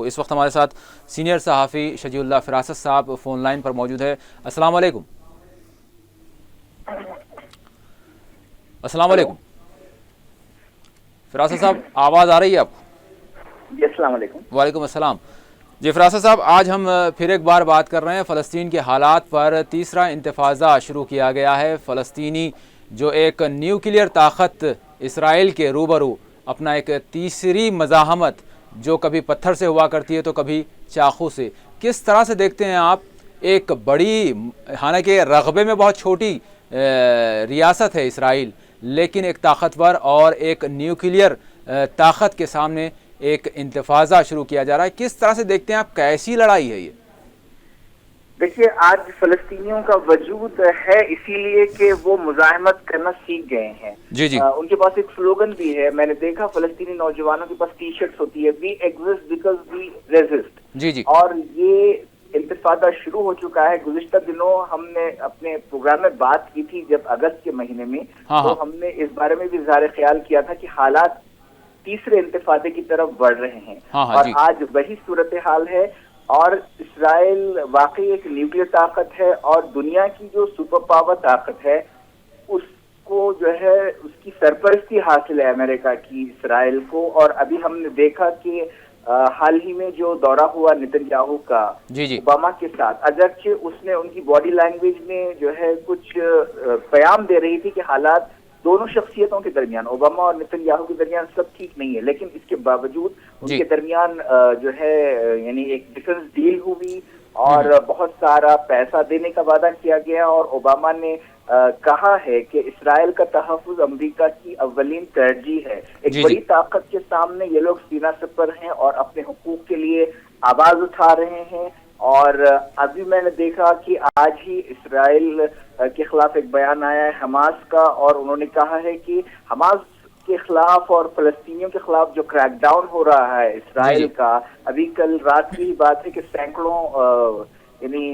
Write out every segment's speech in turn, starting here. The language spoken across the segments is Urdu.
اس وقت ہمارے ساتھ سینئر صحافی شجیع اللہ فراست صاحب فون لائن پر موجود ہے. السلام علیکم. السلام علیکم فراست صاحب, آواز آ رہی ہے آپ کو؟ جی السلام علیکم. وعلیکم السلام. جی فراست صاحب, آج ہم پھر ایک بار بات کر رہے ہیں فلسطین کے حالات پر. تیسرا انتفاضہ شروع کیا گیا ہے. فلسطینی جو ایک نیوکلیئر طاقت اسرائیل کے روبرو اپنا ایک تیسری مزاحمت جو کبھی پتھر سے ہوا کرتی ہے تو کبھی چاقو سے, کس طرح سے دیکھتے ہیں آپ ایک بڑی, حالانکہ رقبے میں بہت چھوٹی ریاست ہے اسرائیل, لیکن ایک طاقتور اور ایک نیوکلیئر طاقت کے سامنے ایک انتفاضہ شروع کیا جا رہا ہے. کس طرح سے دیکھتے ہیں آپ, کیسی لڑائی ہے یہ؟ دیکھیے, آج فلسطینیوں کا وجود ہے اسی لیے کہ وہ مزاحمت کرنا سیکھ گئے ہیں. جی جی ان کے پاس ایک سلوگن بھی ہے, میں نے دیکھا فلسطینی نوجوانوں کے پاس ٹی شرٹس ہوتی ہے, وی ایگزسٹ بیکاز وی ریزسٹ. جی جی اور یہ انتفاضہ شروع ہو چکا ہے. گزشتہ دنوں ہم نے اپنے پروگرام میں بات کی تھی جب اگست کے مہینے میں, تو ہم نے اس بارے میں بھی اظہار خیال کیا تھا کہ حالات تیسرے انتفاضے کی طرف بڑھ رہے ہیں. اور جی آج وہی صورتحال ہے. اور اسرائیل واقعی ایک نیوکلیئر طاقت ہے, اور دنیا کی جو سپر پاور طاقت ہے اس کو جو ہے اس کی سرپرستی حاصل ہے امریکہ کی اسرائیل کو. اور ابھی ہم نے دیکھا کہ حال ہی میں جو دورہ ہوا نتن یاہو کا جی جی اوباما کے ساتھ, اگرچہ اس نے ان کی باڈی لینگویج میں جو ہے کچھ پیام دے رہی تھی کہ حالات دونوں شخصیتوں کے درمیان, اوباما اور نتن یاہو کے درمیان سب ٹھیک نہیں ہے, لیکن اس کے باوجود ان کے درمیان جو ہے یعنی ایک ڈیفنس ڈیل ہوئی اور بہت سارا پیسہ دینے کا وعدہ کیا گیا. اور اوباما نے کہا ہے کہ اسرائیل کا تحفظ امریکہ کی اولین ترجیح ہے. ایک بڑی طاقت کے سامنے یہ لوگ سینہ سپر ہیں اور اپنے حقوق کے لیے آواز اٹھا رہے ہیں. اور ابھی میں نے دیکھا کہ آج ہی اسرائیل کے خلاف ایک بیان آیا ہے حماس کا, اور انہوں نے کہا ہے کہ حماس کے خلاف اور فلسطینیوں کے خلاف جو کریک ڈاؤن ہو رہا ہے اسرائیل کا, ابھی کل رات کی ہی بات ہے کہ سینکڑوں یعنی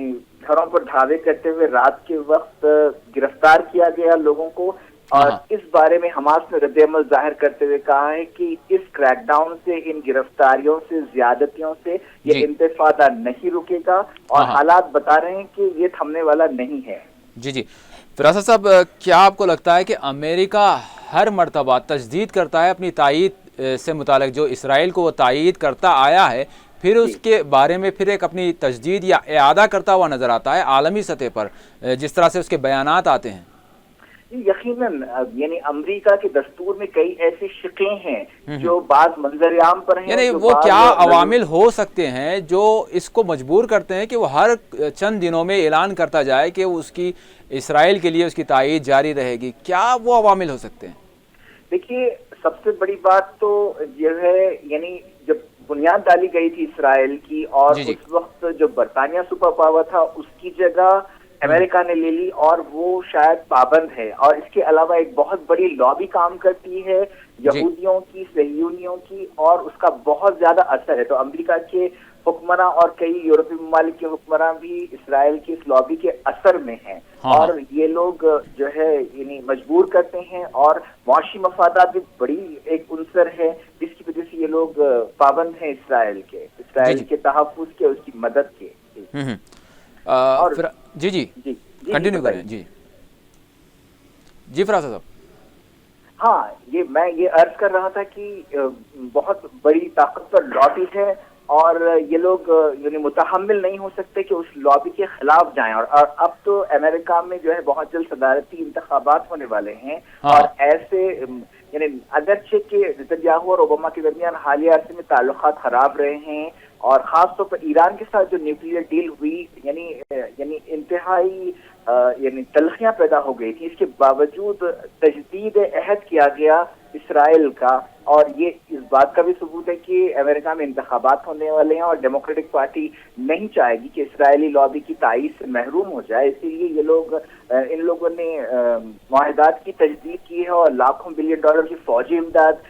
گھروں پر دھاوے کرتے ہوئے رات کے وقت گرفتار کیا گیا لوگوں کو. اور اس بارے میں حماس نے رد عمل ظاہر کرتے ہوئے کہا ہے کہ اس کریک ڈاؤن سے, ان گرفتاریوں سے, زیادتیوں سے یہ انتفاضہ نہیں رکے گا, اور حالات بتا رہے ہیں کہ یہ تھمنے والا نہیں ہے. جی جی فراست صاحب, کیا آپ کو لگتا ہے کہ امریکہ ہر مرتبہ تجدید کرتا ہے اپنی تائید سے متعلق, جو اسرائیل کو وہ تائید کرتا آیا ہے, پھر اس کے بارے میں پھر ایک اپنی تجدید یا اعادہ کرتا ہوا نظر آتا ہے عالمی سطح پر, جس طرح سے اس کے بیانات آتے ہیں؟ یقیناً یعنی امریکہ کے دستور میں کئی ایسی شقیں ہیں جو بعض منظر عام پر ہیں. یعنی وہ کیا عوامل ہو سکتے ہیں جو اس کو مجبور کرتے ہیں کہ وہ ہر چند دنوں میں اعلان کرتا جائے کہ اس کی اسرائیل کے لیے اس کی تائید جاری رہے گی؟ کیا وہ عوامل ہو سکتے ہیں؟ دیکھیے, سب سے بڑی بات تو یہ ہے, یعنی جب بنیاد ڈالی گئی تھی اسرائیل کی, اور اس وقت جو برطانیہ سپر پاور تھا اس کی جگہ امریکہ نے لے لی, اور وہ شاید پابند ہے. اور اس کے علاوہ ایک بہت بڑی لابی کام کرتی ہے یہودیوں کی, صہیونیوں کی, اور اس کا بہت زیادہ اثر ہے. تو امریکہ کے حکمراں اور کئی یورپی ممالک کے حکمراں بھی اسرائیل کی اس لابی کے اثر میں ہیں, اور یہ لوگ جو ہے یعنی مجبور کرتے ہیں. اور معاشی مفادات بھی بڑی ایک عنصر ہے جس کی وجہ سے یہ لوگ پابند ہیں اسرائیل کے تحفظ کے, اس کی مدد کے. جی جی کنٹینیو کریں. جی جی فراست صاحب. ہاں, یہ عرض کر رہا تھا کہ بہت بڑی طاقتور لابی ہے, اور یہ لوگ یعنی متحمل نہیں ہو سکتے کہ اس لابی کے خلاف جائیں. اور اب تو امریکہ میں جو ہے بہت جلد صدارتی انتخابات ہونے والے ہیں, اور ایسے یعنی اگرچہ کہ نتن یاہو اور اوباما کے درمیان حالیہ عرصے میں تعلقات خراب رہے ہیں, اور خاص طور پر ایران کے ساتھ جو نیوکلیئر ڈیل ہوئی یعنی انتہائی یعنی تلخیاں پیدا ہو گئی تھی, اس کے باوجود تجدید عہد کیا گیا اسرائیل کا. اور یہ اس بات کا بھی ثبوت ہے کہ امریکہ میں انتخابات ہونے والے ہیں, اور ڈیموکریٹک پارٹی نہیں چاہے گی کہ اسرائیلی لابی کی تائید سے محروم ہو جائے. اسی لیے یہ لوگ, ان لوگوں نے معاہدات کی تجدید کی ہے, اور لاکھوں بلین ڈالر کی فوجی امداد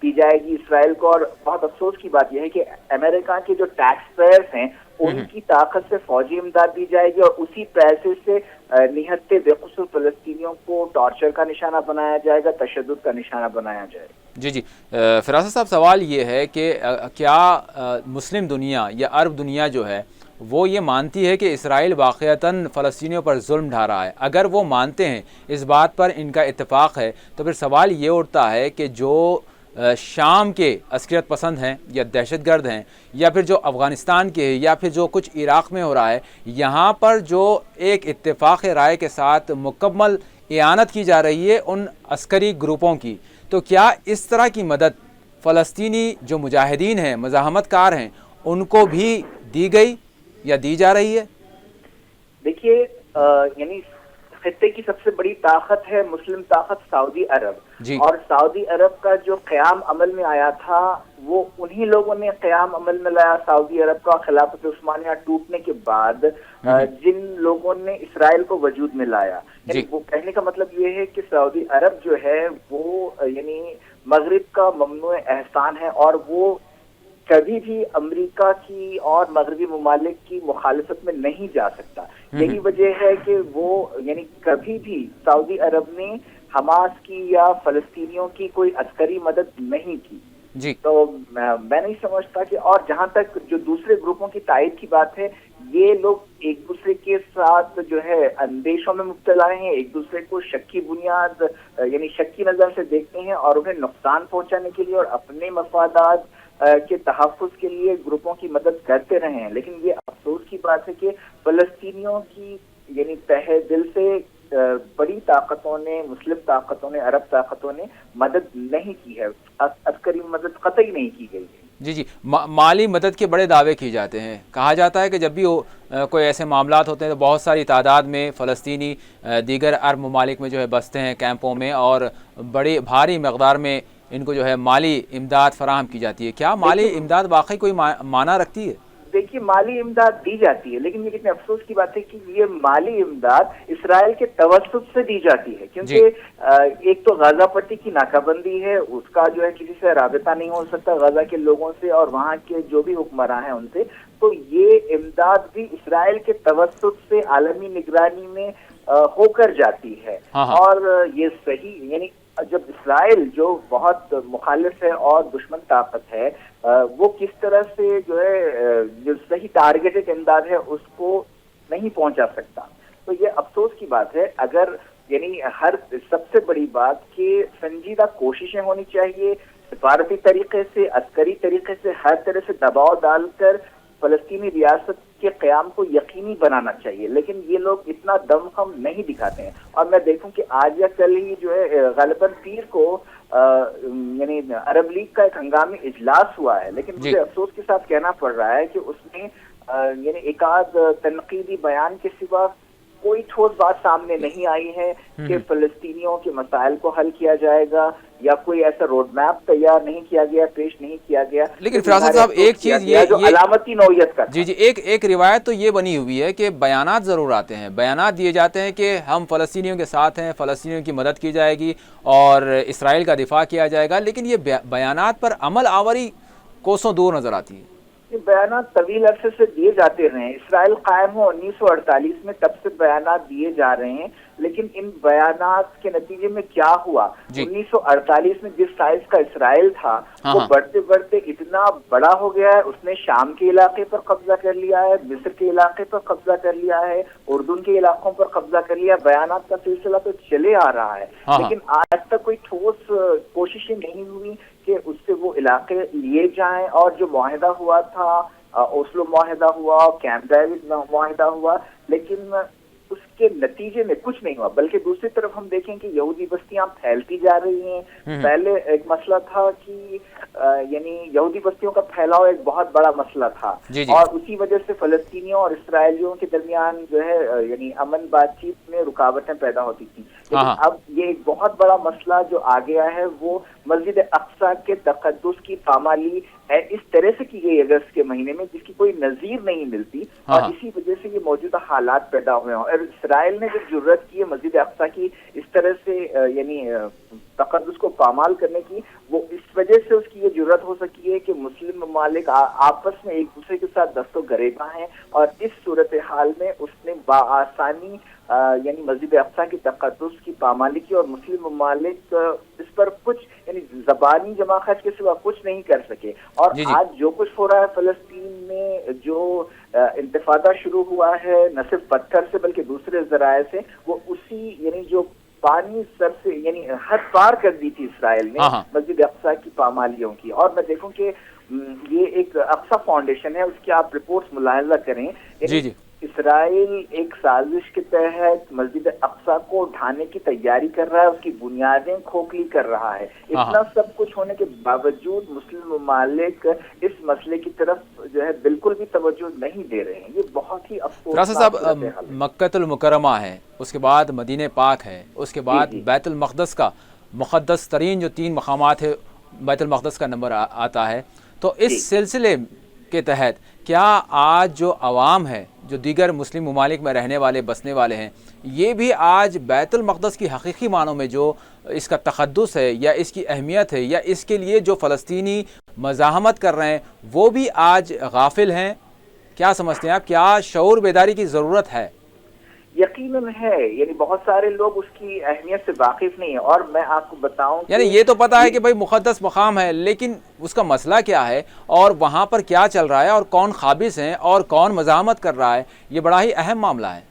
دی جائے گی اسرائیل کو. اور بہت افسوس کی بات یہ ہے کہ امریکہ کے جو ٹیکس پیئرز ہیں ان کی طاقت سے فوجی امداد دی جائے گی اور اسی پیسے سے نہتے بے قصور فلسطینیوں کو ٹارچر کا نشانہ بنایا جائے گا، تشدد کا نشانہ بنایا جائے گا۔ جی فراست صاحب، سوال یہ ہے کہ کیا مسلم دنیا یا عرب دنیا جو ہے وہ یہ مانتی ہے کہ اسرائیل واقعتاً فلسطینیوں پر ظلم ڈھا رہا ہے؟ اگر وہ مانتے ہیں، اس بات پر ان کا اتفاق ہے، تو پھر سوال یہ اٹھتا ہے کہ جو شام کے عسکریت پسند ہیں یا دہشت گرد ہیں، یا پھر جو افغانستان کے یا پھر جو کچھ عراق میں ہو رہا ہے، یہاں پر جو ایک اتفاق رائے کے ساتھ مکمل اعانت کی جا رہی ہے ان عسکری گروپوں کی، تو کیا اس طرح کی مدد فلسطینی جو مجاہدین ہیں، مزاحمت کار ہیں، ان کو بھی دی گئی یا دی جا رہی ہے؟ دیکھیے، یعنی خطے کی سب سے بڑی طاقت ہے مسلم طاقت سعودی عرب، اور سعودی عرب کا جو قیام عمل میں آیا تھا وہ انہی لوگوں نے قیام عمل میں لایا سعودی عرب کا خلافت عثمانیہ ٹوٹنے کے بعد، جن لوگوں نے اسرائیل کو وجود میں لایا۔ یعنی وہ کہنے کا مطلب یہ ہے کہ سعودی عرب جو ہے وہ یعنی مغرب کا ممنوع احسان ہے، اور وہ کبھی بھی امریکہ کی اور مغربی ممالک کی مخالفت میں نہیں جا سکتا۔ یہی وجہ ہے کہ وہ یعنی کبھی بھی سعودی عرب نے حماس کی یا فلسطینیوں کی کوئی عسکری مدد نہیں کی۔ تو میں نہیں سمجھتا کہ، اور جہاں تک جو دوسرے گروپوں کی تائید کی بات ہے، یہ لوگ ایک دوسرے کے ساتھ جو ہے اندیشوں میں مبتلا ہیں، ایک دوسرے کو شکی بنیاد یعنی شکی نظر سے دیکھتے ہیں، اور انہیں نقصان پہنچانے کے لیے اور اپنے مفادات کے تحفظ کے لیے گروپوں کی مدد کرتے رہے ہیں۔ لیکن یہ افسوس کی بات ہے کہ فلسطینیوں کی یعنی تہہ دل سے بڑی طاقتوں نے، مسلم طاقتوں نے، عرب طاقتوں نے مدد نہیں کی ہے، عسکری مدد قطعی نہیں کی گئی ہے۔ جی مالی مدد کے بڑے دعوے کیے جاتے ہیں۔ کہا جاتا ہے کہ جب بھی کوئی ایسے معاملات ہوتے ہیں تو بہت ساری تعداد میں فلسطینی دیگر عرب ممالک میں جو ہے بستے ہیں کیمپوں میں، اور بڑی بھاری مقدار میں ان کو جو ہے مالی امداد فراہم کی جاتی ہے۔ کیا مالی امداد واقعی کوئی معنی رکھتی ہے؟ دیکھیے، مالی امداد دی جاتی ہے، لیکن یہ کتنے افسوس کی بات ہے کہ یہ مالی امداد اسرائیل کے توسط سے دی جاتی ہے، کیونکہ ایک تو غزہ پٹی کی ناکہ بندی ہے، اس کا جو ہے کسی سے رابطہ نہیں ہو سکتا غزہ کے لوگوں سے اور وہاں کے جو بھی حکمراں ہیں ان سے، تو یہ امداد بھی اسرائیل کے توسط سے عالمی نگرانی میں ہو کر جاتی ہے۔ اور یہ صحیح، یعنی جب اسرائیل جو بہت مخالف ہے اور دشمن طاقت ہے، وہ کس طرح سے جو ہے جو صحیح ٹارگیٹڈ امداد ہے اس کو نہیں پہنچا سکتا، تو یہ افسوس کی بات ہے۔ اگر یعنی سب سے بڑی بات کہ سنجیدہ کوششیں ہونی چاہیے، سفارتی طریقے سے، عسکری طریقے سے، ہر طرح سے دباؤ ڈال کر فلسطینی ریاست کے قیام کو یقینی بنانا چاہیے، لیکن یہ لوگ اتنا دم خم نہیں دکھاتے ہیں۔ اور میں دیکھوں کہ آج یا کل ہی جو ہے غالباً پیر کو یعنی عرب لیگ کا ایک ہنگامی اجلاس ہوا ہے، لیکن مجھے افسوس کے ساتھ کہنا پڑ رہا ہے کہ اس میں یعنی ایک آدھ تنقیدی بیان کے سوا کوئی ٹھوس بات سامنے نہیں آئی ہے کہ فلسطینیوں کے مسائل کو حل کیا جائے گا، یا کوئی ایسا روڈ میپ تیار نہیں کیا گیا، پیش نہیں کیا گیا۔ لیکن فراست صاحب ایک چیز یہ جو علامتی نوعیت کا ایک روایت تو یہ بنی ہوئی ہے کہ بیانات ضرور آتے ہیں، بیانات دیے جاتے ہیں کہ ہم فلسطینیوں کے ساتھ ہیں، فلسطینیوں کی مدد کی جائے گی اور اسرائیل کا دفاع کیا جائے گا، لیکن یہ بیانات پر عمل آوری کوسوں دور نظر آتی ہے۔ یہ بیانات طویل عرصے سے دیے جاتے رہے ہیں، اسرائیل قائم ہو 1948 میں تب سے بیانات دیے جا رہے ہیں، لیکن ان بیانات کے نتیجے میں کیا ہوا؟ 1948 میں جس سائز کا اسرائیل تھا وہ بڑھتے بڑھتے اتنا بڑا ہو گیا ہے، اس نے شام کے علاقے پر قبضہ کر لیا ہے، مصر کے علاقے پر قبضہ کر لیا ہے، اردن کے علاقوں پر قبضہ کر لیا۔ بیانات کا سلسلہ تو چلے آ رہا ہے، لیکن آج تک کوئی ٹھوس کوششیں نہیں ہوئی کہ اس سے وہ علاقے لیے جائیں، اور جو معاہدہ ہوا تھا، اوسلو معاہدہ ہوا، کیمپ ڈیوڈ معاہدہ ہوا، لیکن اس کے نتیجے میں کچھ نہیں ہوا۔ بلکہ دوسری طرف ہم دیکھیں کہ یہودی بستیاں پھیلتی جا رہی ہیں۔ پہلے ایک مسئلہ تھا کہ یعنی یہودی بستیوں کا پھیلاؤ ایک بہت بڑا مسئلہ تھا، اور اسی وجہ سے فلسطینیوں اور اسرائیلیوں کے درمیان جو ہے یعنی امن بات چیت میں رکاوٹیں پیدا ہوتی تھیں۔ لیکن اب یہ ایک بہت بڑا مسئلہ جو آ گیا ہے وہ مسجد اقصی کے تقدس کی پامالی اس طرح سے کی گئی اگست کے مہینے میں جس کی کوئی نظیر نہیں ملتی، اور اسی وجہ سے یہ موجودہ حالات پیدا ہوئے ہیں۔ اور اسرائیل نے جو جرت کی ہے مسجد اقصی کی اس طرح سے یعنی تقدس کو پامال کرنے کی، وہ اس وجہ سے اس کی یہ جرات ہو سکی ہے کہ مسلم ممالک آپس میں ایک دوسرے کے ساتھ دست و گریباں ہیں، اور اس صورتحال میں اس نے بآسانی یعنی مسجد اقصیٰ کی تقدس کی پامالی کی، اور مسلم ممالک اس پر کچھ یعنی زبانی جمع خرچ کے سوا کچھ نہیں کر سکے۔ اور جی جی آج جو کچھ ہو رہا ہے فلسطین میں، جو انتفاضہ شروع ہوا ہے نہ صرف پتھر سے بلکہ دوسرے ذرائع سے، وہ اسی یعنی جو پانی سر سے یعنی حد پار کر دی تھی اسرائیل نے مسجد اقصیٰ کی پامالیوں کی۔ اور میں دیکھوں کہ یہ ایک اقصیٰ فاؤنڈیشن ہے، اس کی آپ رپورٹس ملاحظہ کریں، جی جی اسرائیل ایک سازش کے تحت مسجد اقصیٰ کو ڈھانے کی تیاری کر رہا ہے، اس کی بنیادیں کھوکھلی کر رہا ہے۔ اتنا سب کچھ ہونے کے باوجود مسلم ممالک اس مسئلے کی طرف جو ہے بالکل بھی توجہ نہیں دے رہے ہیں۔ یہ بہت ہی افسوس صاحب، مکہ المکرمہ ہے، اس کے بعد مدینہ پاک ہے، اس کے بعد بیت المقدس کا مقدس ترین جو 3 مقامات ہے بیت المقدس کا نمبر آتا ہے، تو اس سلسلے کے تحت کیا آج جو عوام ہے، جو دیگر مسلم ممالک میں رہنے والے بسنے والے ہیں، یہ بھی آج بیت المقدس کی حقیقی معنوں میں جو اس کا تقدس ہے یا اس کی اہمیت ہے یا اس کے لیے جو فلسطینی مزاحمت کر رہے ہیں وہ بھی آج غافل ہیں؟ کیا سمجھتے ہیں آپ، کیا شعور بیداری کی ضرورت ہے؟ یقیناً ہے، یعنی بہت سارے لوگ اس کی اہمیت سے واقف نہیں ہیں۔ اور میں آپ کو بتاؤں یعنی یہ تو پتا ہے کہ بھائی مقدس مقام ہے، لیکن اس کا مسئلہ کیا ہے اور وہاں پر کیا چل رہا ہے اور کون خابث ہیں اور کون مزاحمت کر رہا ہے، یہ بڑا ہی اہم معاملہ ہے۔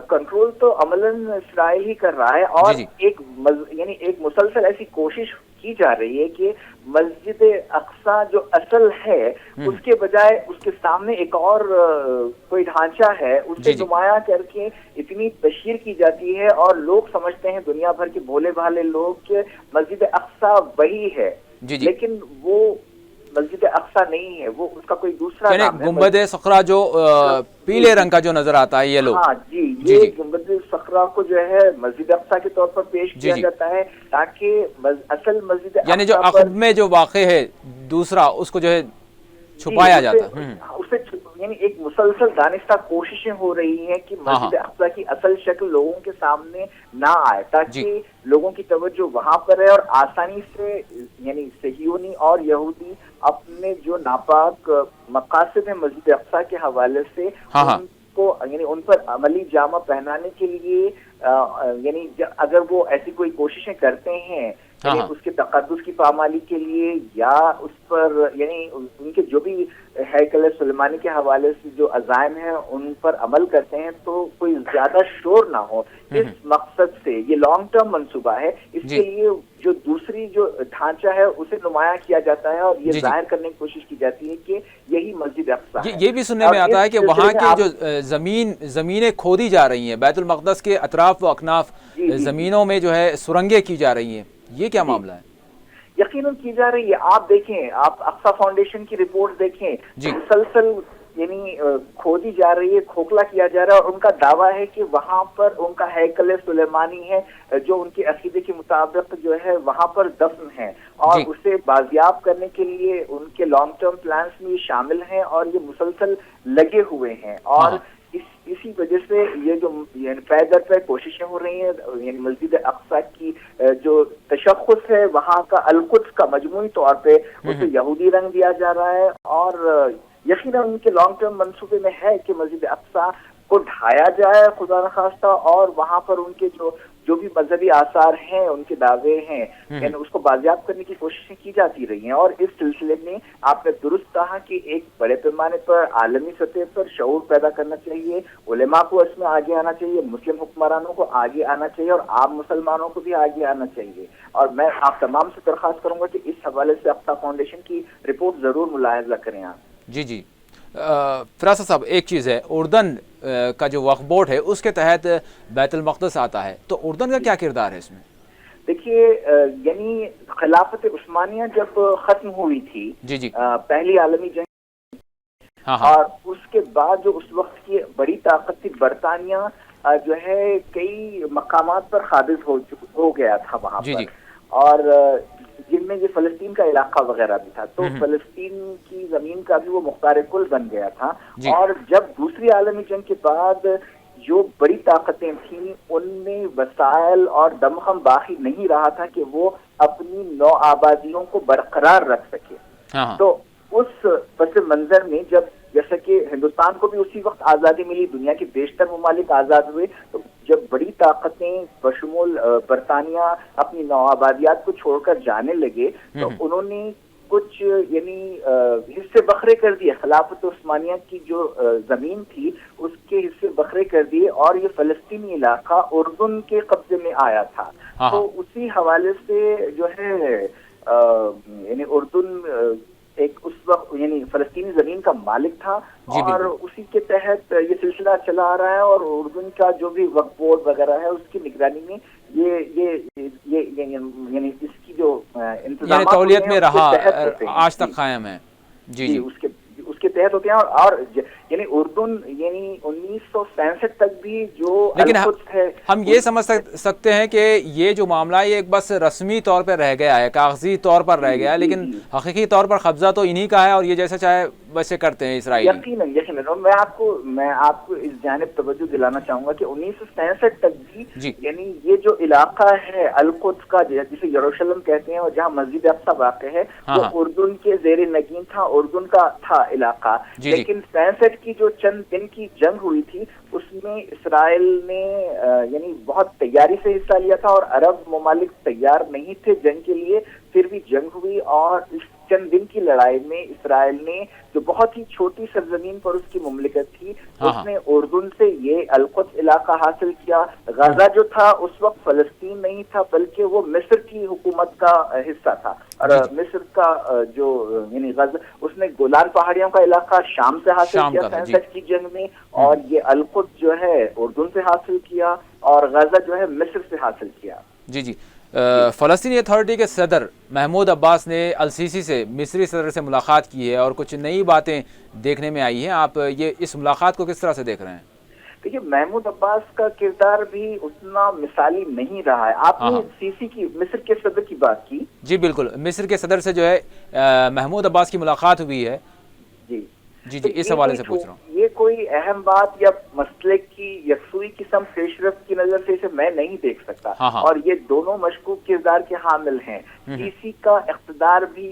کنٹرول تو عملاً اسرائیل ہی کر رہا ہے، اور یعنی ایک مسلسل ایسی کوشش کی جا رہی ہے کہ مسجد اقصیٰ جو اصل ہے اس کے بجائے اس کے سامنے ایک اور کوئی ڈھانچہ ہے، اسے نمایاں کر کے اتنی تشہیر کی جاتی ہے، اور لوگ سمجھتے ہیں دنیا بھر کے بھولے بھالے لوگ کہ مسجد اقصیٰ وہی ہے، لیکن وہ مسجد اقصیٰ نہیں ہے، وہ اس کا کوئی دوسرا نام ہے، گنبد صخرہ جو پیلے رنگ کا جو نظر آتا ہے، یہ لوگ یہ گنبد صخرہ کو جو ہے مسجد اقصیٰ کے طور پر پیش کیا جاتا ہے، تاکہ اصل مسجد یعنی جو عقب میں جو واقع ہے دوسرا، اس کو جو ہے چھپایا جاتا ہے، اسے یعنی ایک مسلسل دانستہ کوششیں ہو رہی ہیں کہ مسجد اقصیٰ کی اصل شکل لوگوں کے سامنے نہ آئے، تاکہ لوگوں کی توجہ وہاں پر ہے، اور آسانی سے یعنی صہیونی اور یہودی اپنے جو ناپاک مقاصد ہیں مسجد اقصیٰ کے حوالے سے ان کو یعنی ان پر عملی جامہ پہنانے کے لیے یعنی اگر وہ ایسی کوئی کوششیں کرتے ہیں یعنی اس کے تقدس کی پامالی کے لیے یا اس پر یعنی ان کے جو بھی ہیکل سلیمانی کے حوالے سے جو عزائم ہیں ان پر عمل کرتے ہیں، تو کوئی زیادہ شور نہ ہو، اس مقصد سے یہ لانگ ٹرم منصوبہ ہے۔ اس کے لیے جو دوسری جو ڈھانچہ ہے اسے نمایاں کیا جاتا ہے، اور یہ ظاہر کرنے کی کوشش کی جاتی ہے کہ یہی مسجد اقصیٰ ہے۔ یہ بھی سننے میں آتا ہے کہ وہاں کی جو زمینیں کھودی جا رہی ہیں، بیت المقدس کے اطراف و اکناف زمینوں میں جو ہے سرنگیں کی جا رہی ہیں، یہ کیا معاملہ ہے؟ یقیناً کی جا رہی ہے، آپ دیکھیں، آپ اقصیٰ فاؤنڈیشن کی رپورٹ دیکھیں، مسلسل یعنی کھودی جا رہی ہے، کھوکھلا کیا جا رہا ہے، اور ان کا دعویٰ ہے کہ وہاں پر ان کا ہیکل سلیمانی ہے جو ان کے عقیدے کے مطابق جو ہے وہاں پر دفن ہے، اور اسے بازیاب کرنے کے لیے ان کے لانگ ٹرم پلانز میں یہ شامل ہیں، اور یہ مسلسل لگے ہوئے ہیں، اور اسی وجہ سے یہ جو پے در پے کوششیں ہو رہی ہیں، یعنی مسجد اقصیٰ کی جو تشخص ہے وہاں کا القدس کا مجموعی طور پہ اسے یہودی رنگ دیا جا رہا ہے، اور یقیناً ان کے لانگ ٹرم منصوبے میں ہے کہ مسجد اقصیٰ کو ڈھایا جائے خدا نخواستہ، اور وہاں پر ان کے جو بھی مذہبی آثار ہیں، ان کے دعوے ہیں، یعنی اس کو بازیاب کرنے کی کوششیں کی جاتی رہی ہیں۔ اور اس سلسلے میں آپ نے درست کہا کہ ایک بڑے پیمانے پر عالمی سطح پر شعور پیدا کرنا چاہیے، علماء کو اس میں آگے آنا چاہیے، مسلم حکمرانوں کو آگے آنا چاہیے، اور عام مسلمانوں کو بھی آگے آنا چاہیے۔ اور میں آپ تمام سے درخواست کروں گا کہ اس حوالے سے اقصیٰ فاؤنڈیشن کی رپورٹ ضرور ملاحظہ کریں آپ۔ جی فراست صاحب، ایک چیز ہے، اردن کا جو وقف بورڈ ہے اس کے تحت بیت المقدس آتا ہے، تو اردن کا کیا کردار ہے اس میں؟ دیکھیے، یعنی خلافت عثمانیہ جب ختم ہوئی تھی پہلی عالمی جنگ، اور اس کے بعد جو اس وقت کی بڑی طاقت تھی برطانیہ جو ہے کئی مقامات پر قابض ہو گیا تھا وہاں پر، اور جن میں یہ فلسطین کا علاقہ وغیرہ بھی تھا، تو فلسطین کی زمین کا بھی وہ مختار کل بن گیا تھا۔ اور جب دوسری عالمی جنگ کے بعد جو بڑی طاقتیں تھیں ان میں وسائل اور دمخم باقی نہیں رہا تھا کہ وہ اپنی نو آبادیوں کو برقرار رکھ سکے. تو اس پس منظر میں جب جیسا کہ ہندوستان کو بھی اسی وقت آزادی ملی، دنیا کے بیشتر ممالک آزاد ہوئے، تو جب بڑی طاقتیں بشمول برطانیہ اپنی نو آبادیات کو چھوڑ کر جانے لگے تو انہوں نے کچھ یعنی حصے بکھرے کر دیے. خلافت عثمانیہ کی جو زمین تھی اس کے حصے بکھرے کر دیے اور یہ فلسطینی علاقہ اردن کے قبضے میں آیا تھا. تو اسی حوالے سے جو ہے یعنی اردن ایک اس وقت یعنی فلسطینی زمین کا مالک تھا اور اسی کے تحت یہ سلسلہ چلا آ رہا ہے. اور اردن کا جو بھی وقف بورڈ وغیرہ ہے اس کی نگرانی میں یعنی اس کی جو انتظامات تولیت میں رہا آج تک قائم ہے. جی اس کے تحت ہوتے ہیں. اور یعنی اردن یعنی 1967 تک بھی جو لیکن ہم یہ سمجھ سکتے ہیں کہ یہ جو معاملہ ہے ایک بس رسمی طور پر رہ گیا ہے، کاغذی طور پر رہ گیا ہے، لیکن حقیقی طور پر قبضہ تو انہی کا ہے اور یہ جیسے چاہے ویسے کرتے ہیں اسرائیلی. یقیناً میں آپ کو اس جانب توجہ دلانا چاہوں گا کہ 1967 تک بھی یعنی یہ جو علاقہ ہے القدس کا جسے یروشلم کہتے ہیں اور جہاں مسجد اقصی واقع ہے وہ اردن کے زیر نگین تھا، اردن کا تھا علاقہ. لیکن 67 کی جو چند دن کی جنگ ہوئی تھی اس میں اسرائیل نے یعنی بہت تیاری سے حصہ لیا تھا اور عرب ممالک تیار نہیں تھے جنگ کے لیے. پھر بھی جنگ ہوئی اور اس چند دن کی لڑائی میں اسرائیل نے جو بہت ہی چھوٹی سرزمین پر اس کی مملکت تھی اس نے اردن سے یہ القدس علاقہ حاصل کیا. غزہ جو تھا اس وقت فلسطین نہیں تھا بلکہ وہ مصر کی حکومت کا حصہ تھا اور مصر کا جو یعنی غزہ اس نے گولان پہاڑیوں کا علاقہ شام سے حاصل کیا 67 کی جنگ میں اور یہ القدس جو ہے اردن سے حاصل کیا اور غزہ جو ہے مصر سے حاصل کیا. جی فلسطینی اتھارٹی کے صدر محمود عباس نے السیسی سے مصری صدر سے ملاقات کی ہے اور کچھ نئی باتیں دیکھنے میں آئی ہیں. آپ یہ اس ملاقات کو کس طرح سے دیکھ رہے ہیں؟ دیکھیے محمود عباس کا کردار بھی اتنا مثالی نہیں رہا ہے. آپ نے سیسی کی مصر کے صدر کی بات کی. جی بالکل، مصر کے صدر سے جو ہے محمود عباس کی ملاقات ہوئی ہے. جی اس حوالے سے پوچھ رہا ہوں. یہ کوئی اہم بات یا مسئلے کی یکسوئی قسم پیش رفت کی نظر سے اسے میں نہیں دیکھ سکتا. اور یہ دونوں مشکوک کردار کے حامل ہیں. سیسی کا اقتدار بھی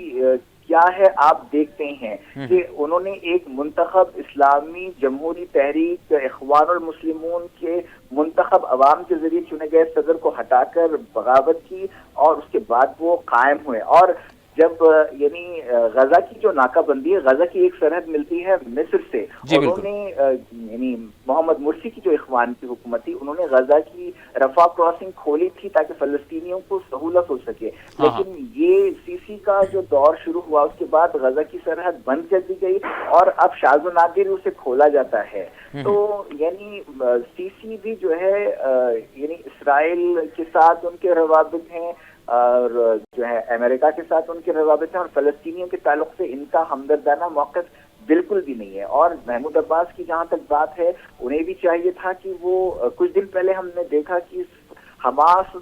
کیا ہے آپ دیکھتے ہیں کہ انہوں نے ایک منتخب اسلامی جمہوری تحریک اخوان المسلمون کے منتخب عوام کے ذریعے چنے گئے صدر کو ہٹا کر بغاوت کی اور اس کے بعد وہ قائم ہوئے. اور جب یعنی غزہ کی جو ناکہ بندی ہے، غزہ کی ایک سرحد ملتی ہے مصر سے، انہوں نے یعنی محمد مرسی کی جو اخوان کی حکومت تھی انہوں نے غزہ کی رفح کراسنگ کھولی تھی تاکہ فلسطینیوں کو سہولت ہو سکے. لیکن یہ سیسی کا جو دور شروع ہوا اس کے بعد غزہ کی سرحد بند کر دی گئی اور اب شاذ و نادر اسے کھولا جاتا ہے. تو یعنی سیسی بھی جو ہے یعنی اسرائیل کے ساتھ ان کے روابط ہیں اور جو ہے امریکہ کے ساتھ ان کے روابط ہیں اور فلسطینیوں کے تعلق سے ان کا ہمدردانہ موقف بالکل بھی نہیں ہے. اور محمود عباس کی جہاں تک بات ہے انہیں بھی چاہیے تھا کہ وہ کچھ دن پہلے ہم نے دیکھا کہ حماس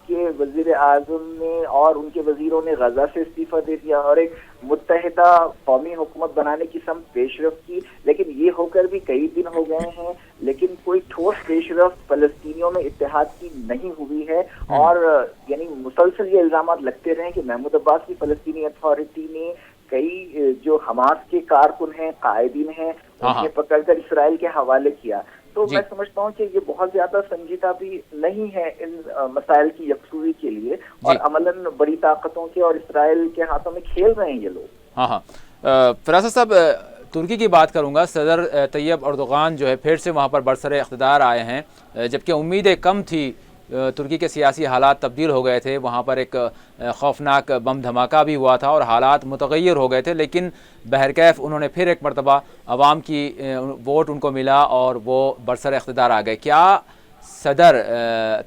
کے وزیر اعظم نے اور ان کے وزیروں نے غزہ سے استعفیٰ دے دیا اور ایک متحدہ قومی حکومت بنانے کی سمت پیش رفت کی. لیکن یہ ہو کر بھی کئی دن ہو گئے ہیں لیکن کوئی ٹھوس پیش رفت فلسطینیوں میں اتحاد کی نہیں ہوئی ہے. اور یعنی مسلسل یہ الزامات لگتے رہے کہ محمود عباس کی فلسطینی اتھارٹی نے کئی جو حماس کے کارکن ہیں قائدین ہیں انہیں پکڑ کر اسرائیل کے حوالے کیا. تو میں سمجھتا ہوں کہ یہ بہت زیادہ سنجیدہ بھی نہیں ہے ان مسائل کی یکسوئی کے لیے اور عملاً بڑی طاقتوں کے اور اسرائیل کے ہاتھوں میں کھیل رہے ہیں یہ لوگ. فراست صاحب ترکی کی بات کروں گا. صدر طیب اردوغان جو ہے پھر سے وہاں پر برسر اقتدار آئے ہیں جبکہ امیدیں کم تھی. ترکی کے سیاسی حالات تبدیل ہو گئے تھے، وہاں پر ایک خوفناک بم دھماکہ بھی ہوا تھا اور حالات متغیر ہو گئے تھے، لیکن بہرکیف انہوں نے پھر ایک مرتبہ عوام کی ووٹ ان کو ملا اور وہ برسر اقتدار آ گئے. کیا صدر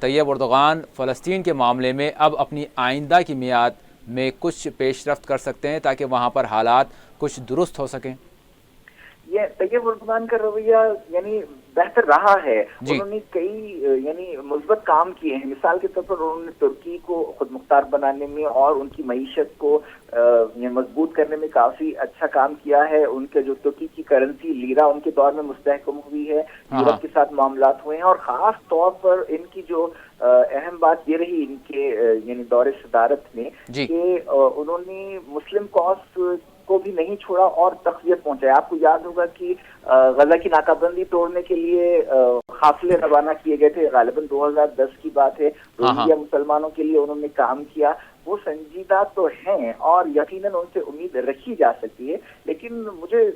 طیب اردوغان فلسطین کے معاملے میں اب اپنی آئندہ کی میعاد میں کچھ پیش رفت کر سکتے ہیں تاکہ وہاں پر حالات کچھ درست ہو سکیں؟ یہ طیب اردوغان کا رویہ یعنی بہتر رہا ہے. انہوں نے کئی یعنی مثبت کام کیے ہیں. مثال کے طور پر انہوں نے ترکی کو خود مختار بنانے میں اور ان کی معیشت کو مضبوط کرنے میں کافی اچھا کام کیا ہے. ان کے جو ترکی کی کرنسی لیرا ان کے دور میں مستحکم ہوئی ہے. یورپ کے ساتھ معاملات ہوئے ہیں اور خاص طور پر ان کی جو اہم بات یہ رہی ان کے یعنی دور صدارت میں کہ انہوں نے مسلم کاز کو بھی نہیں چھوڑا اور تقویت پہنچایا. آپ کو یاد ہوگا کہ غزہ کی ناکہ بندی توڑنے کے لیے قافلے روانہ کیے گئے تھے. غالباً 2010 کی بات ہے. روہنگیا مسلمانوں کے لیے انہوں نے کام کیا. وہ سنجیدہ تو ہیں اور یقیناً ان سے امید رکھی جا سکتی ہے, لیکن مجھے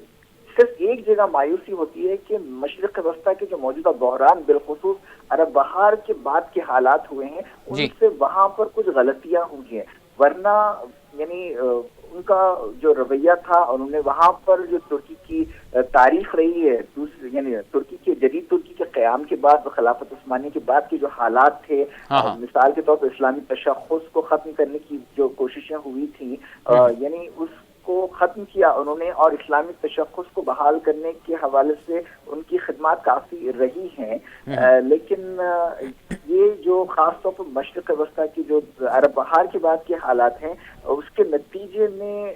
صرف ایک جگہ مایوسی ہوتی ہے کہ مشرق وسطیٰ کے جو موجودہ بحران بالخصوص عرب بہار کے بعد کے حالات ہوئے ہیں ان سے وہاں پر کچھ غلطیاں ہوئی ہیں. ورنہ یعنی ان کا جو رویہ تھا انہوں نے وہاں پر جو ترکی کی تاریخ رہی ہے یعنی ترکی کے جدید ترکی کے قیام کے بعد خلافت عثمانیہ کے بعد کے جو حالات تھے, مثال کے طور پر اسلامی تشخص کو ختم کرنے کی جو کوششیں ہوئی تھیں یعنی اس کو ختم کیا انہوں نے اور اسلامی تشخص کو بحال کرنے کے حوالے سے ان کی خدمات کافی رہی ہیں. لیکن یہ جو خاص طور پر مشرق وسطیٰ کی جو عرب بہار کے بعد کے حالات ہیں اس کے نتیجے میں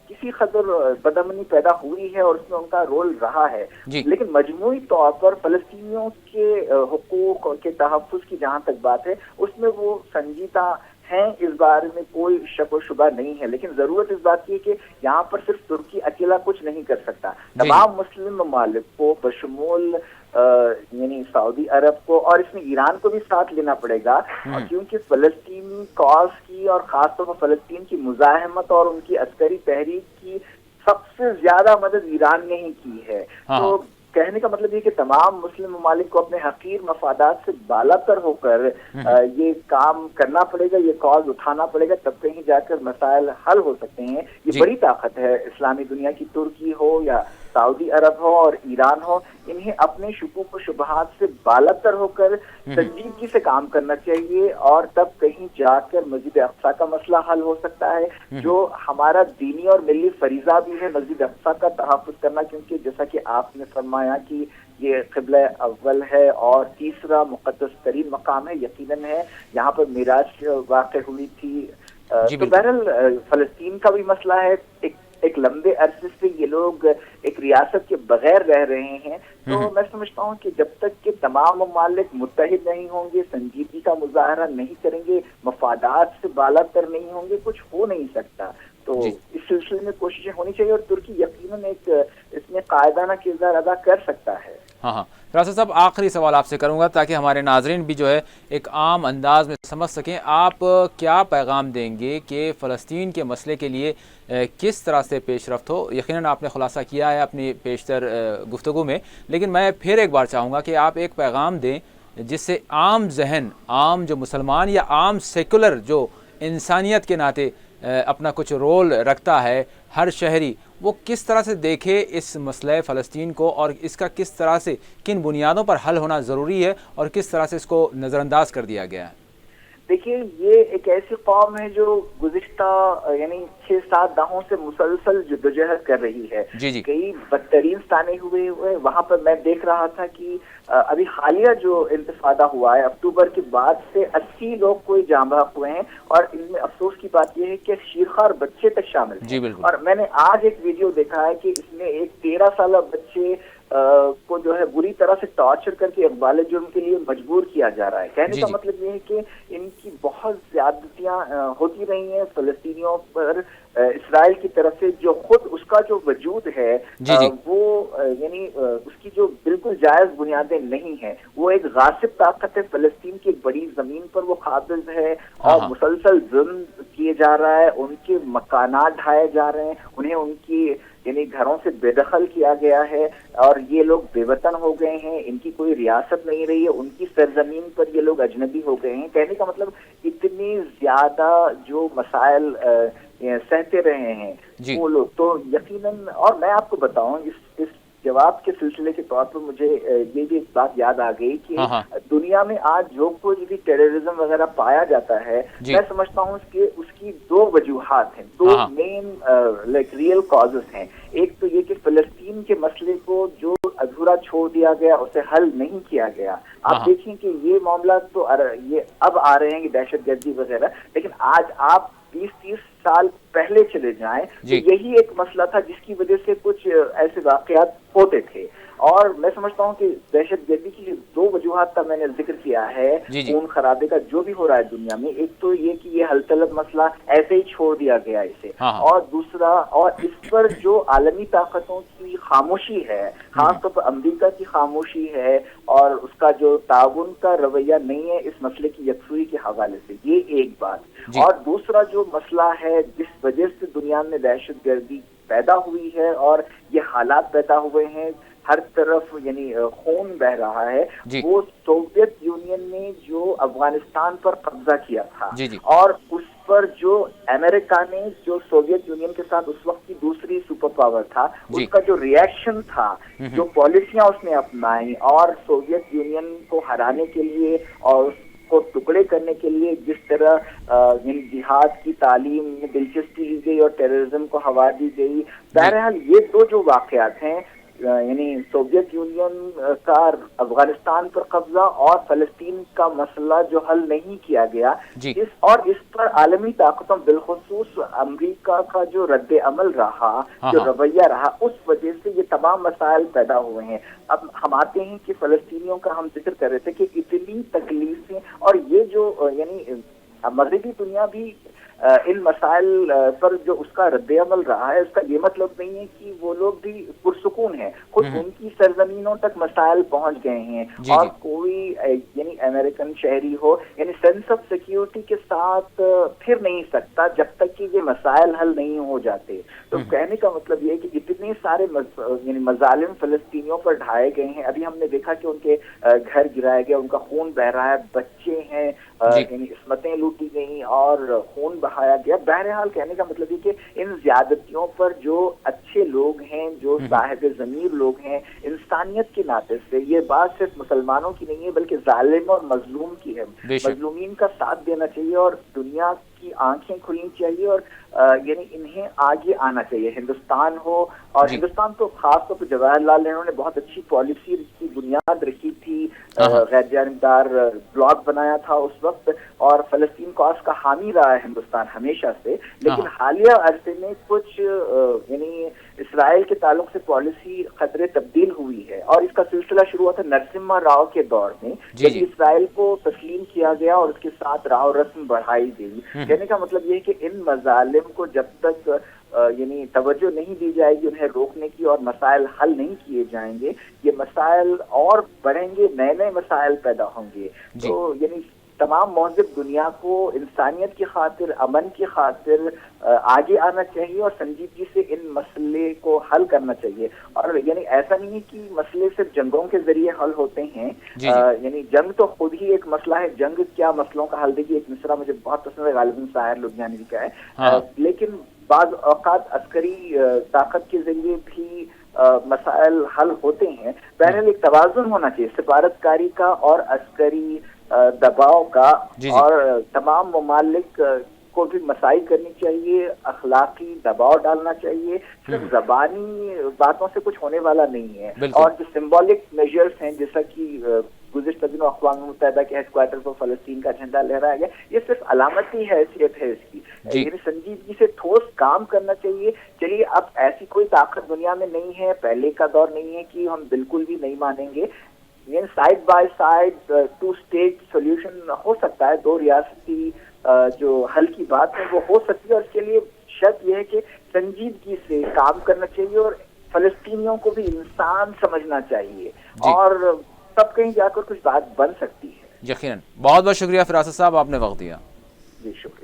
کسی قدر بدامنی پیدا ہوئی ہے اور اس میں ان کا رول رہا ہے. لیکن مجموعی طور پر فلسطینیوں کے حقوق کے تحفظ کی جہاں تک بات ہے اس میں وہ سنجیدہ ہیں, اس بارے میں کوئی شک و شبہ نہیں ہے. لیکن ضرورت اس بات کی ہے کہ یہاں پر صرف ترکی اکیلا کچھ نہیں کر سکتا. تمام مسلم ممالک کو بشمول یعنی سعودی عرب کو اور اس میں ایران کو بھی ساتھ لینا پڑے گا, کیونکہ فلسطینی کاز کی اور خاص طور پر فلسطین کی مزاحمت اور ان کی عسکری تحریک کی سب سے زیادہ مدد ایران نے ہی کی ہے. تو کہنے کا مطلب یہ کہ تمام مسلم ممالک کو اپنے حقیر مفادات سے بالا تر ہو کر یہ کام کرنا پڑے گا, یہ کاز اٹھانا پڑے گا, تب کہیں جا کر مسائل حل ہو سکتے ہیں. یہ بڑی طاقت ہے اسلامی دنیا کی. ترکی ہو یا سعودی عرب ہو اور ایران ہو, انہیں اپنے شکوک و شبہات سے بالا تر ہو کر سنجیدگی سے کام کرنا چاہیے اور تب کہیں جا کر مسجد اقصیٰ کا مسئلہ حل ہو سکتا ہے, جو ہمارا دینی اور ملی فریضہ بھی ہے مسجد اقصیٰ کا تحفظ کرنا, کیونکہ جیسا کہ آپ نے فرمایا کہ یہ قبلہ اول ہے اور تیسرا مقدس ترین مقام ہے, یقیناً ہے. یہاں پر معراج واقع ہوئی تھی. تو بہرحال فلسطین کا بھی مسئلہ ہے. ایک لمبے عرصے سے یہ لوگ ایک ریاست کے بغیر رہ رہے ہیں. تو میں سمجھتا ہوں کہ جب تک کہ تمام ممالک متحد نہیں ہوں گے, سنجیدگی کا مظاہرہ نہیں کریں گے, مفادات سے بالا تر نہیں ہوں گے, کچھ ہو نہیں سکتا. تو اس سلسلے میں کوششیں ہونی چاہیے اور ترکی یقیناً ایک اس میں قائدانہ کردار ادا کر سکتا ہے. فراست صاحب, آخری سوال آپ سے کروں گا تاکہ ہمارے ناظرین بھی جو ہے ایک عام انداز میں سمجھ سکیں. آپ کیا پیغام دیں گے کہ فلسطین کے مسئلے کے لیے کس طرح سے پیش رفت ہو؟ یقیناً آپ نے خلاصہ کیا ہے اپنی پیشتر گفتگو میں, لیکن میں پھر ایک بار چاہوں گا کہ آپ ایک پیغام دیں جس سے عام ذہن, عام جو مسلمان یا عام سیکولر جو انسانیت کے ناطے اپنا کچھ رول رکھتا ہے, ہر شہری, وہ کس طرح سے دیکھے اس مسئلہ فلسطین کو اور اس کا کس طرح سے کن بنیادوں پر حل ہونا ضروری ہے اور کس طرح سے اس کو نظر انداز کر دیا گیا ہے. دیکھیے, یہ ایک ایسی قوم ہے جو گزشتہ یعنی 6-7 دہوں سے مسلسل جدوجہد کر رہی ہے. کئی بدترین سانے ہوئے وہاں پر میں دیکھ رہا تھا کہ ابھی حالیہ جو انتفاضہ ہوا ہے اکتوبر کے بعد سے 80 لوگ کوئی جاں بحق ہوئے ہیں اور ان میں افسوس کی بات یہ ہے کہ شیرخوار بچے تک شامل ہیں. اور میں نے آج ایک ویڈیو دیکھا ہے کہ اس میں ایک 13 سالہ بچے کو جو ہے بری طرح سے ٹارچر کر کے اقبال جرم کے لیے مجبور کیا جا رہا ہے. کہنے کا مطلب یہ ہے کہ ان کی بہت زیادتیاں ہوتی رہی ہیں فلسطینیوں پر اسرائیل کی طرف سے, جو خود اس کا جو وجود ہے وہ یعنی اس کی جو بالکل جائز بنیادیں نہیں ہیں. وہ ایک غاصب طاقت ہے, فلسطین کی ایک بڑی زمین پر وہ قابض ہے اور مسلسل ظلم کیے جا رہا ہے. ان کے مکانات ڈھائے جا رہے ہیں, انہیں ان کی یعنی گھروں سے بے دخل کیا گیا ہے اور یہ لوگ بے وطن ہو گئے ہیں. ان کی کوئی ریاست نہیں رہی ہے, ان کی سرزمین پر یہ لوگ اجنبی ہو گئے ہیں. کہنے کا مطلب اتنی زیادہ جو مسائل سہتے رہے ہیں وہ لوگ, تو یقیناً. اور میں آپ کو بتاؤں اس جواب کے سلسلے کے طور پر مجھے یہ بھی ایک بات یاد آ گئی کہ دنیا میں آج جو کچھ بھی ٹیررزم وغیرہ پایا جاتا ہے, میں سمجھتا ہوں کہ اس کی 2 وجوہات ہیں, 2 مین ریئل کازز ہیں. ایک تو یہ کہ فلسطین کے مسئلے کو جو ادھورا چھوڑ دیا گیا، اسے حل نہیں کیا گیا. آپ دیکھیں کہ یہ معاملات تو یہ اب آ رہے ہیں کہ دہشت گردی وغیرہ، لیکن آج آپ 20-30 سال پہلے چلے جائیں تو یہی ایک مسئلہ تھا جس کی وجہ سے کچھ ایسے واقعات ہوتے تھے. اور میں سمجھتا ہوں کہ دہشت گردی کی 2 وجوہات کا میں نے ذکر کیا ہے خون خرابے کا جو بھی ہو رہا ہے دنیا میں. ایک تو یہ کہ یہ حل طلب مسئلہ ایسے ہی چھوڑ دیا گیا اسے، اور دوسرا اور اس پر جو عالمی طاقتوں کی خاموشی ہے، خاص طور پر امریکہ کی خاموشی ہے اور اس کا جو تعاون کا رویہ نہیں ہے اس مسئلے کی یکسوئی کے حوالے سے، یہ ایک بات. اور دوسرا جو مسئلہ ہے جس وجہ سے دنیا میں دہشت گردی پیدا ہوئی ہے اور یہ حالات پیدا ہوئے ہیں، ہر طرف یعنی خون بہ رہا ہے، وہ سوویت یونین نے جو افغانستان پر قبضہ کیا تھا اور اس پر جو امریکہ نے جو سوویت یونین کے ساتھ اس وقت کی دوسری سپر پاور تھا اس کا جو ریئیکشن تھا، جو پالیسیاں اس نے اپنائی اور سوویت یونین کو ہرانے کے لیے اور اس کو ٹکڑے کرنے کے لیے جس طرح جہاد کی تعلیم میں دلچسپی لی گئی اور ٹیررزم کو ہوا دی گئی. بہرحال یہ دو جو واقعات ہیں، یعنی سوویت یونین کا افغانستان پر قبضہ اور فلسطین کا مسئلہ جو حل نہیں کیا گیا، اس پر عالمی طاقتوں بالخصوص امریکہ کا جو رد عمل رہا، جو رویہ رہا، اس وجہ سے یہ تمام مسائل پیدا ہوئے ہیں. اب ہم آتے ہیں کہ فلسطینیوں کا ہم ذکر کر رہے تھے کہ اتنی تکلیفیں، اور یہ جو یعنی مغربی دنیا بھی ان مسائل پر جو اس کا رد عمل رہا ہے، اس کا یہ مطلب نہیں ہے کہ وہ لوگ بھی پرسکون ہیں. خود ان کی سرزمینوں تک مسائل پہنچ گئے ہیں اور کوئی یعنی امریکن شہری ہو یعنی سینس آف سیکیورٹی کے ساتھ پھر نہیں سکتا جب تک کہ یہ مسائل حل نہیں ہو جاتے. تو کہنے کا مطلب یہ ہے کہ اتنے سارے یعنی مظالم فلسطینیوں پر ڈھائے گئے ہیں. ابھی ہم نے دیکھا کہ ان کے گھر گرائے گئے، ان کا خون بہ رہا ہے، بچے ہیں، یعنی عصمتیں لوٹی گئیں اور خون بہایا گیا. بہرحال کہنے کا مطلب یہ کہ ان زیادتیوں پر جو اچھے لوگ ہیں، جو صاحب ضمیر لوگ ہیں، انسانیت کے ناطے سے، یہ بات صرف مسلمانوں کی نہیں ہے بلکہ ظالم اور مظلوم کی ہے. مظلومین کا ساتھ دینا چاہیے اور دنیا کی آنکھیں کھلنی چاہیے اور یعنی انہیں آگے آنا چاہیے. ہندوستان ہو، اور ہندوستان تو خاص طور پر جواہر لال نہرو نے بہت اچھی پالیسی کی بنیاد رکھی تھی، غیر جانبدار بلاک بنایا تھا اس وقت، اور فلسطین کاز کا حامی رہا ہے ہندوستان ہمیشہ سے. لیکن حالیہ عرصے میں کچھ یعنی اسرائیل کے تعلق سے پالیسی خطرے تبدیل ہوئی ہے، اور اس کا سلسلہ شروع ہوا تھا نرسمہا راؤ کے دور میں جب اسرائیل کو تسلیم کیا گیا اور اس کے ساتھ راؤ رسم بڑھائی گئی. کہنے کا مطلب یہ ہے کہ ان مظالم کو جب تک یعنی توجہ نہیں دی جائے گی انہیں روکنے کی اور مسائل حل نہیں کیے جائیں گے، یہ مسائل اور بڑھیں گے، نئے نئے مسائل پیدا ہوں گے. تو یعنی تمام مہذب دنیا کو انسانیت کی خاطر، امن کی خاطر آگے آنا چاہیے اور سنجیدگی سے ان مسئلے کو حل کرنا چاہیے. اور یعنی ایسا نہیں ہے کہ مسئلے صرف جنگوں کے ذریعے حل ہوتے ہیں. یعنی جنگ تو خود ہی ایک مسئلہ ہے، جنگ کیا مسئلوں کا حل دے گی. ایک مصرع مجھے بہت پسند ہے، غالباً ساحر لدھیانوی کا ہے. لیکن بعض اوقات عسکری طاقت کے ذریعے بھی مسائل حل ہوتے ہیں. بہرحال ایک توازن ہونا چاہیے سفارتکاری کا اور عسکری دباؤ کا، اور تمام ممالک کو بھی مساعی کرنی چاہیے، اخلاقی دباؤ ڈالنا چاہیے. صرف زبانی باتوں سے کچھ ہونے والا نہیں ہے. اور جو سمبولک میجرز ہیں جیسا کہ گزشتہ دنوں اقوام متحدہ کے ہیڈ کوارٹر پر فلسطین کا جھنڈا لہرایا گیا، یہ صرف علامتی حیثیت ہے اس کی. یعنی سنجیدگی سے ٹھوس کام کرنا چاہیے. چلیے اب ایسی کوئی طاقت دنیا میں نہیں ہے، پہلے کا دور نہیں ہے کہ ہم بالکل بھی نہیں مانیں گے. یعنی side by side 2 state solution ہو سکتا ہے، 2 ریاستی جو حل کی بات ہے وہ ہو سکتی ہے. اور اس کے لیے شرط یہ ہے کہ سنجیدگی سے کام کرنا چاہیے اور فلسطینیوں کو بھی انسان سمجھنا چاہیے، اور تب کہیں جا کر کچھ بات بن سکتی ہے. یقیناً. بہت بہت شکریہ فراست صاحب، آپ نے وقت دیا. جی شکریہ.